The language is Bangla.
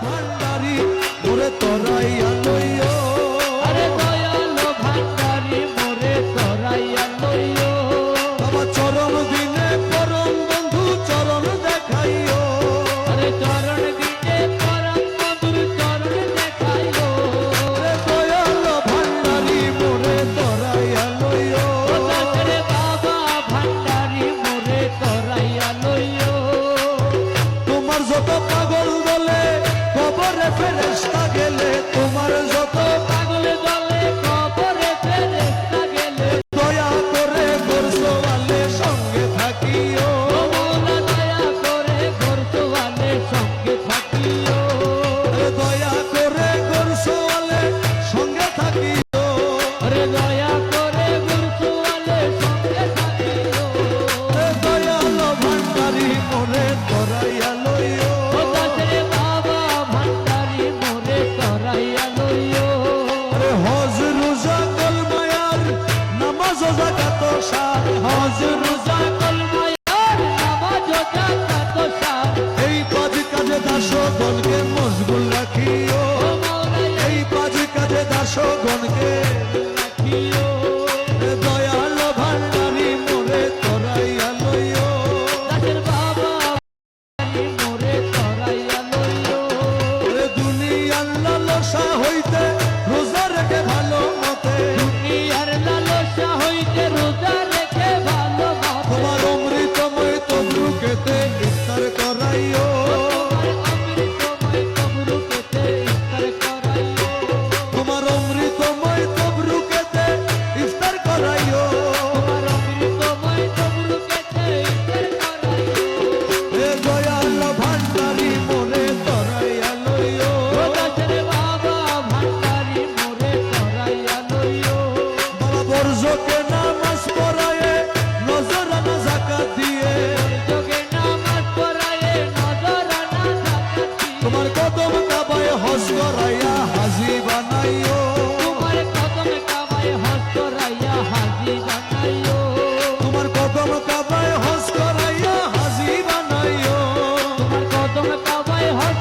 ভান্ডারি মোরে তরাইয়া লইও আরে দয়ালো ভান্ডারি মোরে তরাইয়া লইও আমার চরম দিনে পরম বন্ধু চরণ দেখাইও আরে চরণ দিনে পরম বন্ধুর চরণ দেখাইও রে দয়ালো ভান্ডারি মোরে তরাইয়া লইও রে বাবা ভান্ডারি মোরে তরাইয়া লইও তোমার যত পাগল বলে কবরে ফেরেশতা গেলে তোমার যত পাগল দলে কবরে ফেরেশতা গেলে দয়া করে গোরসওয়ালে সঙ্গে থাকিও ও মওলা দয়া করে গোরসওয়ালে সঙ্গে থাকিও রে দয়া করে গোরসওয়ালে সঙ্গে থাকিও আরে দয়া করে গোরসওয়ালে সঙ্গে থাকিও রে দয়ালো ভান্ডারি মোরে তরাইয়া লইও ও দাসরে বাবা ভান্ডারি মোরে তরাইয়া লইও রে হজ রোজা কলমায়ার নামাজ যাকাত সার হজ রোজা কলমায়ার নামাজ যাকাত সার এই পাঁচ কাজে দাসগণকে মশগুল রাখিও ও মওলা এই পাঁচ কাজে দাসগণকে রাখিও রে দয়ালো ভান্ডারি মোরে তরাইয়া লইও দাসের বাবা ভান্ডারি মোরে তরাইয়া লইও রে দুনিয়ার লালসা হইতে রোজা রেখে ভালো মতে দুনিয়ার লালসা হইতে রোজা রেখে ভালো মতে তোমার অমৃতময় তবরুকেতে ইফতার করাইও তোমার অমৃতময় তবরুকেতে ইফতার করাইও তোমার অমৃতময় তবরুকেতে ইফতার করাইও রে দয়ালো ভান্ডারি মোরে তরাইয়া লইও বাবা ভান্ডারি মোরে তরাইয়া লইও বাবা বর্জকে নামাজ পড়ায়ে নজরানা যাকাত দিয়ে যোগে নামাজ পড়ায়ে নজরানা যাকাত দিয়ে তোমার কদম কাবায় হজ করাইয়া হাজি বানাইও তোমার কদম কাবায় হজ করাইয়া হাজি বানাইও তোমার কদম কাবায় হজ করাইয়া হাজি বানাইও তোমার কদম কাবায় হজ